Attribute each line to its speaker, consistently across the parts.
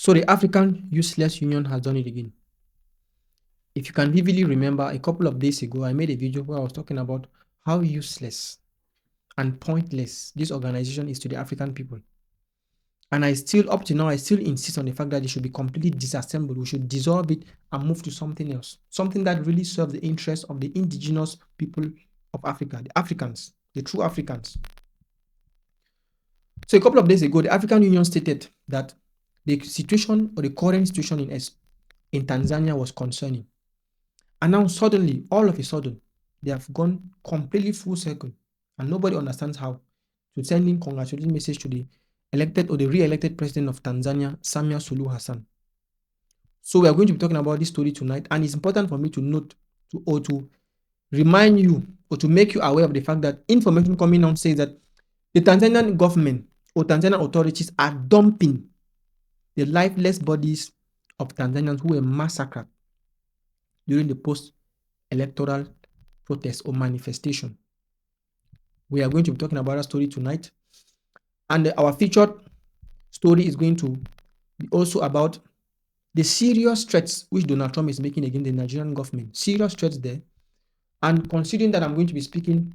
Speaker 1: So the African Useless Union has done it again. If you can vividly remember, a couple of days ago, I made a video where I was talking about how useless and pointless this organization is to the African people. And I still, up to now, I still insist on the fact that it should be completely disassembled. We should dissolve it and move to something else. Something that really serves the interests of the indigenous people of Africa, the Africans, the true Africans. So a couple of days ago, the African Union stated that the situation or the current situation in Tanzania was concerning. And now suddenly, all of a sudden, they have gone completely full circle and nobody understands how to send in congratulating message to the elected or the re-elected president of Tanzania, Samia Suluhu Hassan. So we are going to be talking about this story tonight, and it's important for me to note to remind you or to make you aware of the fact that information coming out says that the Tanzanian government or Tanzanian authorities are dumping the lifeless bodies of Tanzanians who were massacred during the post-electoral protest or manifestation. We are going to be talking about that story tonight. And our featured story is going to be also about the serious threats which Donald Trump is making against the Nigerian government. Serious threats there. And considering that I'm going to be speaking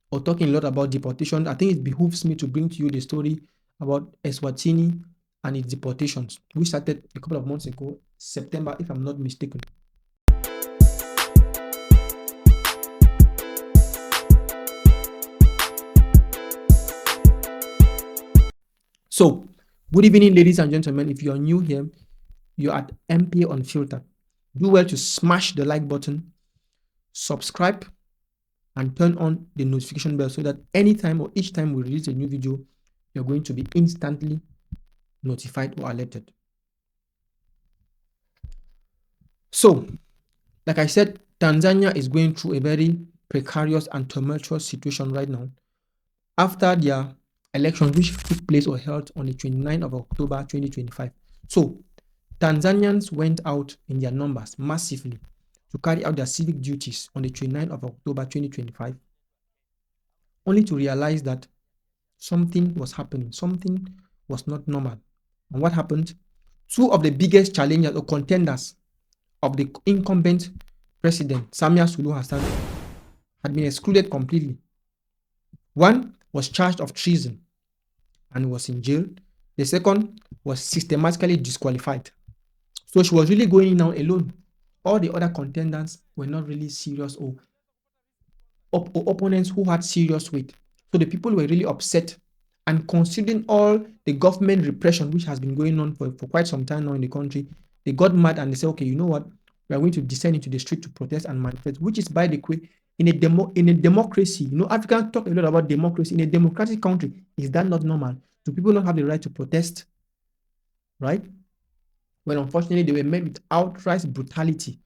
Speaker 1: or talking a lot about deportation, I think it behooves me to bring to you the story about Eswatini and its deportations, which started a couple of months ago, September, if I'm not mistaken. So, good evening, ladies and gentlemen. If you are new here, you're at MPA Unfiltered. Do well to smash the like button, subscribe, and turn on the notification bell so that anytime or each time we release a new video, you're going to be instantly notified or alerted. So, like I said, Tanzania is going through a very precarious and tumultuous situation right now after their elections, which took place or held on the 29th of October 2025. So, Tanzanians went out in their numbers massively to carry out their civic duties on the 29th of October 2025, only to realize that something was happening, something was not normal. And what happened? Two of the biggest challengers or contenders of the incumbent president, Samia Suluhu Hassan, had been excluded completely. One was charged of treason and was in jail. The second was systematically disqualified. So she was really going now alone. All the other contenders were not really serious or opponents who had serious weight. So the people were really upset. And considering all the government repression which has been going on for quite some time now in the country, they got mad and they said, okay, you know what? We are going to descend into the street to protest and manifest, which is, by the way, in a democracy. You know, Africans talk a lot about democracy. In a democratic country, is that not normal? Do people not have the right to protest? Right? Well, unfortunately, they were met with outright brutality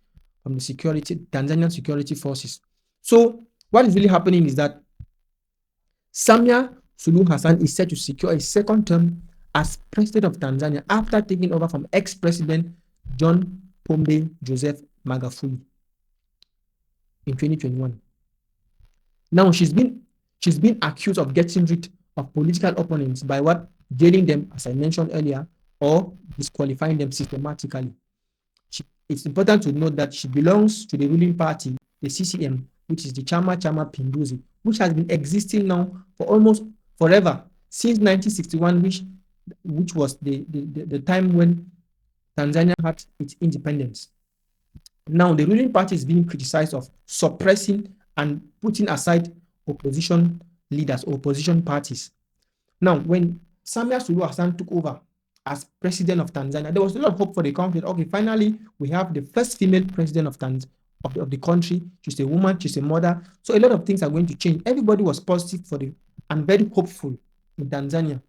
Speaker 1: from the Tanzanian security forces. So what is really happening is that Samia Suluhu Hassan is set to secure a second term as president of Tanzania after taking over from ex-president John Pombe Joseph Magufuli in 2021. Now she's been accused of getting rid of political opponents by what? Jailing them, as I mentioned earlier, or disqualifying them systematically. It's important to note that she belongs to the ruling party, the CCM, which is the Chama Pinduzi, which has been existing now for almost forever, since 1961, which was the time when Tanzania had its independence. Now, the ruling party is being criticized of suppressing and putting aside opposition leaders or opposition parties. Now, when Samia Suluhu Hassan took over as president of Tanzania, there was a lot of hope for the country. Okay, finally, we have the first female president of the country. She's a woman, she's a mother. So a lot of things are going to change. Everybody was positive and very hopeful in Tanzania.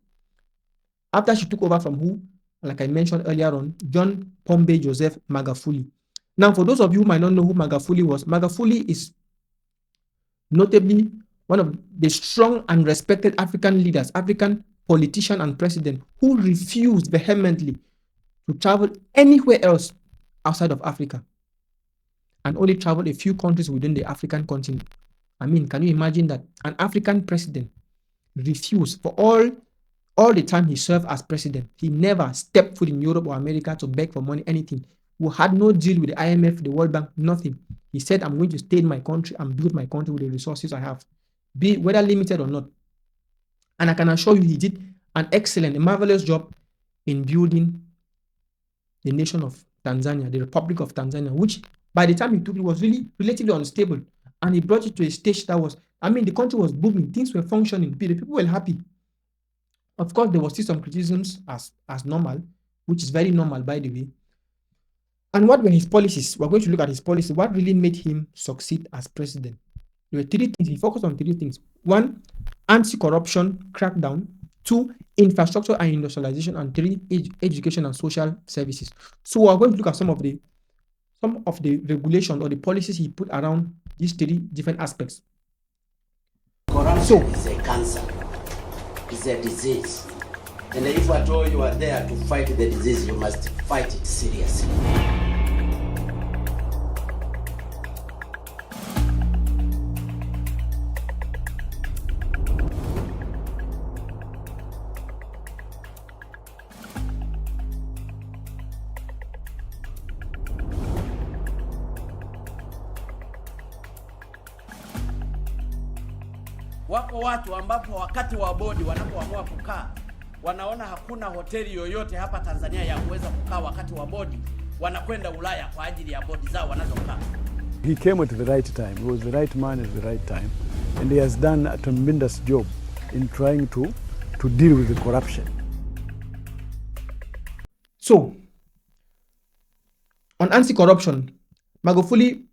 Speaker 1: After she took over from who? Like I mentioned earlier on, John Pombe Joseph Magufuli. Now, for those of you who might not know who Magufuli was, Magufuli is notably one of the strong and respected African leaders, African politician and president who refused vehemently to travel anywhere else outside of Africa and only traveled a few countries within the African continent. I mean, can you imagine that? An African president refused for all All the time he served as president, he never stepped foot in Europe or America to beg for money, anything. We had no deal with the IMF, the World Bank, nothing. He said, I'm going to stay in my country and build my country with the resources I have, be it whether limited or not. And I can assure you he did an excellent, a marvelous job in building the nation of Tanzania, the Republic of Tanzania, which by the time he took it was really relatively unstable. And he brought it to a stage that was, the country was booming, things were functioning, the people were happy. Of course, there was still some criticisms as normal, which is very normal, by the way. And what were his policies? We're going to look at his policy. What really made him succeed as president? There were three things. He focused on three things. One, anti-corruption crackdown. Two, infrastructure and industrialization. And three, education and social services. So we're going to look at some of the regulation or the policies he put around these three different aspects.
Speaker 2: Corruption is a cancer. It's a disease. And if at all you are there to fight the disease, you must fight it seriously. Wako watu ambapo wakati wa bodi wanapoamua kukaa wanaona hakuna hoteli yoyote hapa Tanzania ya kuweza kukaa wakati wa bodi, wanakwenda Ulaya kwa ajili ya bodi zao wanazokaa.
Speaker 3: He came at the right time. He was the right man at the right time, and he has done a tremendous job in trying to deal with the corruption.
Speaker 1: So, on anti-corruption, Magufuli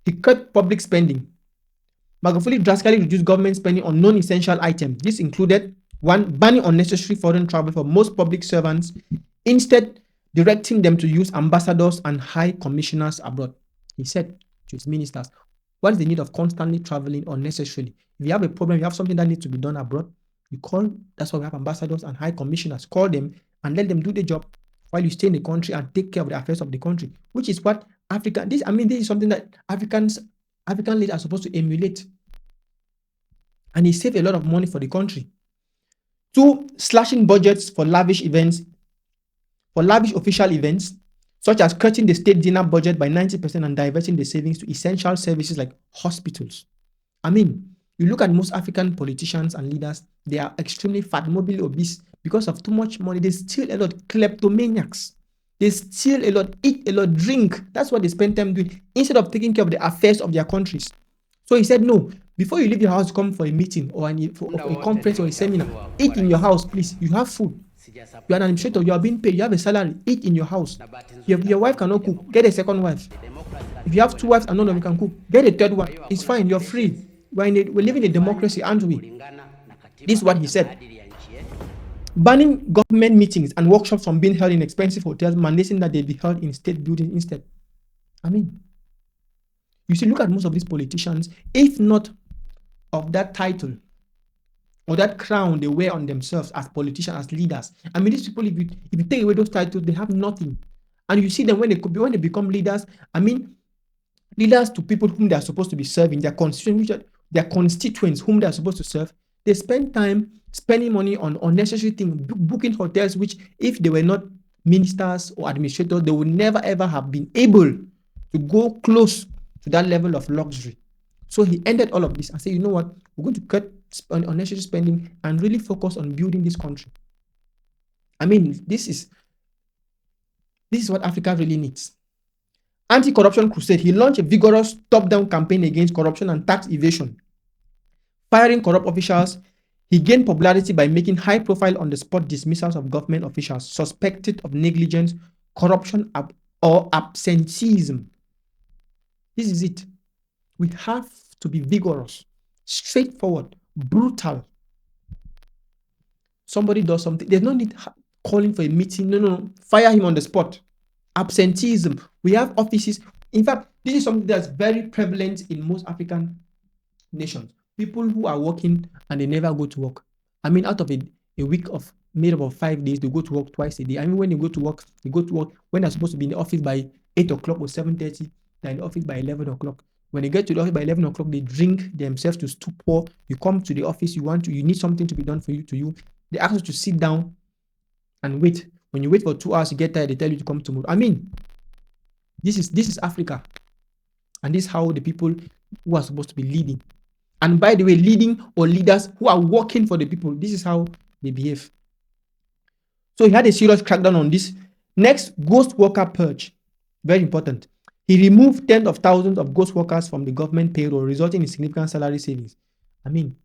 Speaker 1: he cut public spending. Magufuli drastically reduced government spending on non-essential items. This included, one, banning unnecessary foreign travel for most public servants, instead directing them to use ambassadors and high commissioners abroad. He said to his ministers, what is the need of constantly traveling unnecessarily? If you have a problem, you have something that needs to be done abroad, you call, that's why we have ambassadors and high commissioners. Call them and let them do the job while you stay in the country and take care of the affairs of the country, which is what this is something that African leaders are supposed to emulate. And he saved a lot of money for the country. Two, slashing budgets for lavish official events, such as cutting the state dinner budget by 90% and diverting the savings to essential services like hospitals. You look at most African politicians and leaders, they are extremely fat, morbidly obese because of too much money. They steal a lot, kleptomaniacs. They steal a lot, eat a lot, drink. That's what they spend time doing instead of taking care of the affairs of their countries. So he said, no, before you leave your house, come for a meeting or a conference or a seminar, eat in your house, please. You have food. You are an administrator, you are being paid, you have a salary, eat in your house. If your wife cannot cook, get a second wife. If you have two wives and none of you can cook, get a third one. It's fine, you're free. We're living in a democracy, aren't we? This is what he said. Banning government meetings and workshops from being held in expensive hotels, mandating that they be held in state buildings instead. You see, look at most of these politicians, if not of that title or that crown they wear on themselves as politicians, as leaders. These people, if you take away those titles, they have nothing. And you see them when they become leaders, leaders to people whom they are supposed to be serving, their constituents whom they are supposed to serve, they spend time spending money on unnecessary things, booking hotels, which if they were not ministers or administrators, they would never ever have been able to go close to that level of luxury. So he ended all of this and said, you know what, we're going to cut unnecessary spending and really focus on building this country. This is what Africa really needs. Anti-corruption crusade. He launched a vigorous top-down campaign against corruption and tax evasion. Firing corrupt officials, he gained popularity by making high-profile on-the-spot dismissals of government officials suspected of negligence, corruption, or absenteeism. This is it. We have to be vigorous, straightforward, brutal. Somebody does something, there's no need calling for a meeting. No. Fire him on the spot. Absenteeism. We have offices. In fact, this is something that's very prevalent in most African nations. People who are working and they never go to work. Out of a week made up of 5 days, they go to work twice a day. When they go to work when they're supposed to be in the office by 8 o'clock or 7:30, they're in the office by 11 o'clock. When they get to the office by 11 o'clock, they drink themselves to stupor. You come to the office, you need something to be done for you. They ask you to sit down and wait. When you wait for 2 hours, you get tired, they tell you to come tomorrow. I mean, this is Africa. And this is how the people who are supposed to be leading. And by the way, leading or leaders who are working for the people, this is how they behave. So he had a serious crackdown on this. Next, ghost worker purge. Very important. He removed tens of thousands of ghost workers from the government payroll, resulting in significant salary savings. I mean,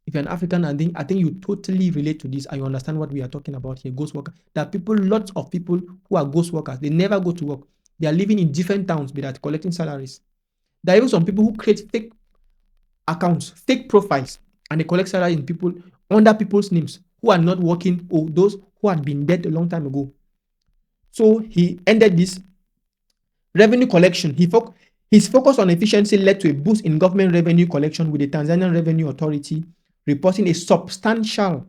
Speaker 1: if you're an African, I think you totally relate to this and you understand what we are talking about here. Ghost workers. There are people, lots of people who are ghost workers. They never go to work. They are living in different towns, but they are collecting salaries. There are even some people who create fake accounts, fake profiles, and they collect salary in people under people's names who are not working or those who had been dead a long time ago. So he ended this revenue collection. His focus on efficiency led to a boost in government revenue collection, with the Tanzanian Revenue Authority reporting a substantial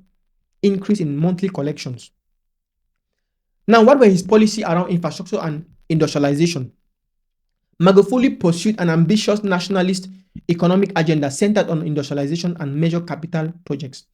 Speaker 1: increase in monthly collections. Now, what were his policy around infrastructure and industrialization? Magufuli pursued an ambitious nationalist economic agenda centered on industrialization and major capital projects.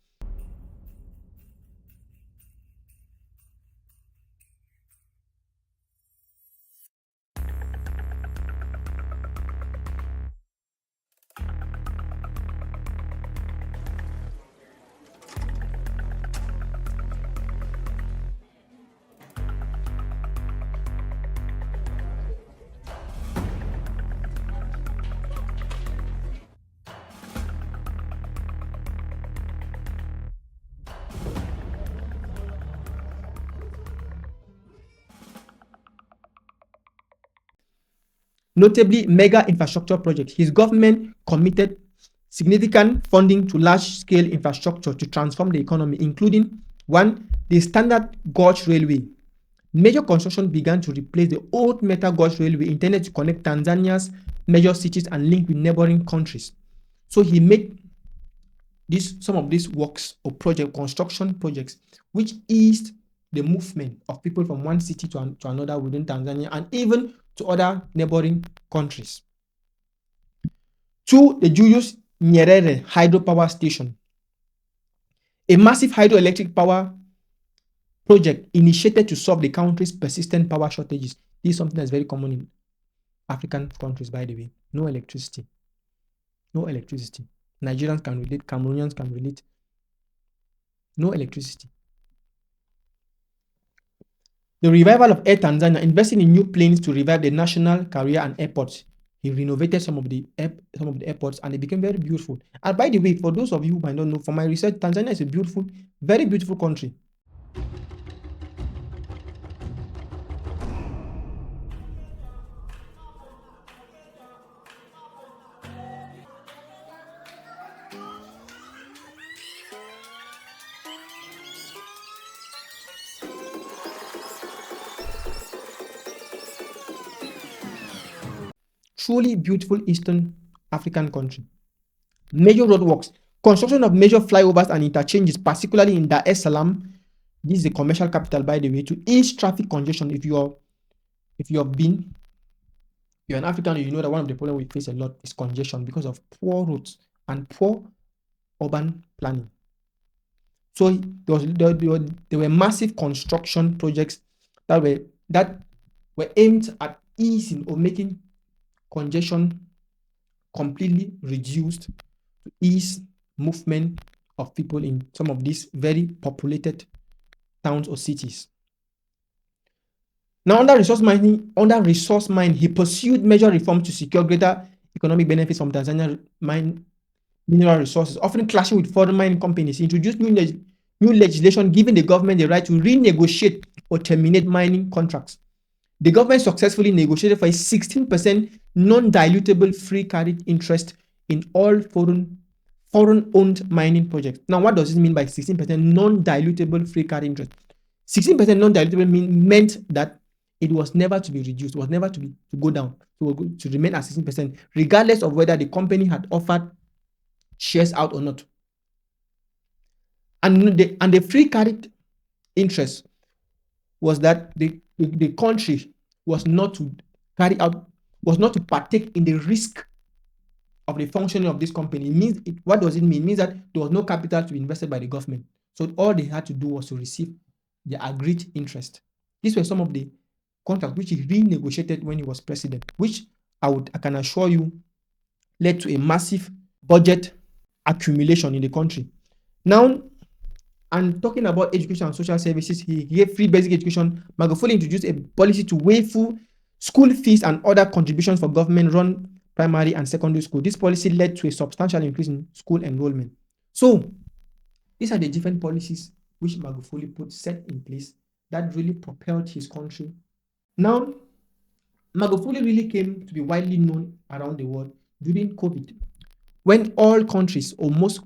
Speaker 1: Notably, mega infrastructure projects. His government committed significant funding to large-scale infrastructure to transform the economy, including 1. The Standard Gauge Railway. Major construction began to replace the old metal gauge railway intended to connect Tanzania's major cities and link with neighboring countries. So he made some of these works or construction projects, which eased the movement of people from one city to another within Tanzania and even to other neighboring countries. 2. The Julius Nyerere hydropower station, a massive hydroelectric power project initiated to solve the country's persistent power shortages. This is something that's very common in African countries, by the way. No electricity. No electricity. Nigerians can relate, Cameroonians can relate. No electricity. The revival of Air Tanzania, investing in new planes to revive the national carrier and airports. He renovated some of the airports and they became very beautiful. And by the way, for those of you who might not know, from my research, Tanzania is a beautiful, very beautiful country. Truly beautiful Eastern African country. Major roadworks, construction of major flyovers and interchanges, particularly in Dar es Salaam. This is the commercial capital, by the way, to ease traffic congestion. If you're an African, you know that one of the problems we face a lot is congestion because of poor roads and poor urban planning. So there were massive construction projects that were aimed at easing or making congestion completely reduced to ease movement of people in some of these very populated towns or cities. Now, under resource mining, he pursued major reforms to secure greater economic benefits from Tanzania mineral resources, often clashing with foreign mining companies. He introduced new legislation giving the government the right to renegotiate or terminate mining contracts. The government successfully negotiated for a 16% non-dilutable free carried interest in all foreign-owned mining projects. Now, what does this mean by 16% non-dilutable free carried interest? 16% non-dilutable meant that it was never to be reduced, it was never to go down, to remain at 16%, regardless of whether the company had offered shares out or not. And the free carried interest was that the country was not to partake in the risk of the functioning of this company. What does it mean? It means that there was no capital to be invested by the government. So all they had to do was to receive the agreed interest. These were some of the contracts which he renegotiated when he was president, which I can assure you led to a massive budget accumulation in the country. Now, and talking about education and social services, he gave free basic education. Magufuli introduced a policy to waive full school fees and other contributions for government-run primary and secondary school. This policy led to a substantial increase in school enrollment. So, these are the different policies which Magufuli set in place that really propelled his country. Now, Magufuli really came to be widely known around the world during COVID, when all countries, or most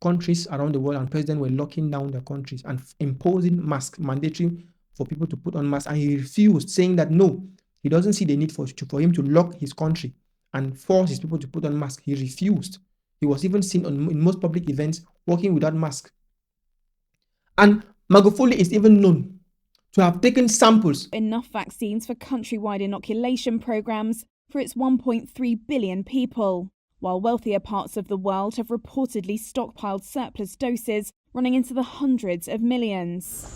Speaker 1: countries around the world and presidents were locking down their countries and imposing masks, mandatory for people to put on masks, and he refused, saying that no, he doesn't see the need for him to lock his country and force his people to put on masks. He refused. He was even seen in most public events walking without mask. And Magufuli is even known to have taken samples.
Speaker 4: Enough vaccines for countrywide inoculation programs for its 1.3 billion people, while wealthier parts of the world have reportedly stockpiled surplus doses running into the hundreds of millions.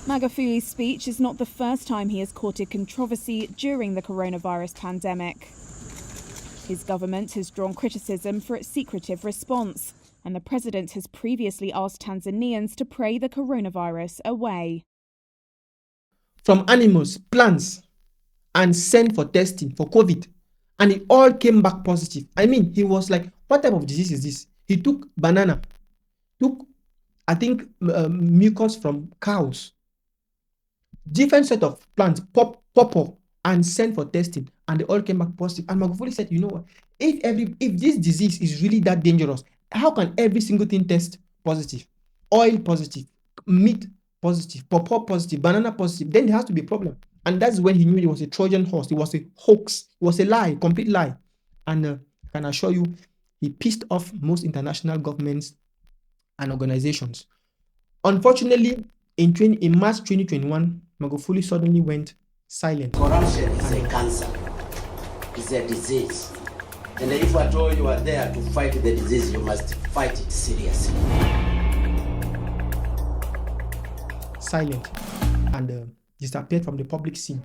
Speaker 4: Magufuli's speech is not the first time he has courted controversy during the coronavirus pandemic. His government has drawn criticism for its secretive response, and the president has previously asked Tanzanians to pray the coronavirus away.
Speaker 1: From animals, plants, and sent for testing for COVID. And it all came back positive. I mean, he was like, what type of disease is this? He took banana, I think, mucus from cows, different set of plants, pawpaw, and sent for testing, and they all came back positive. And Magufuli said, you know what? If this disease is really that dangerous, how can every single thing test positive? Oil positive, meat positive, pawpaw positive, banana positive. Then there has to be a problem. And that's when he knew it was a Trojan horse. It was a hoax. It was a lie, complete lie. And I can assure you, he pissed off most international governments and organizations. Unfortunately, in March 2021, Magufuli suddenly went silent.
Speaker 2: Corruption is a cancer. It's a disease. And if at all you are there to fight the disease, you must fight it seriously.
Speaker 1: Silent. And disappeared from the public scene.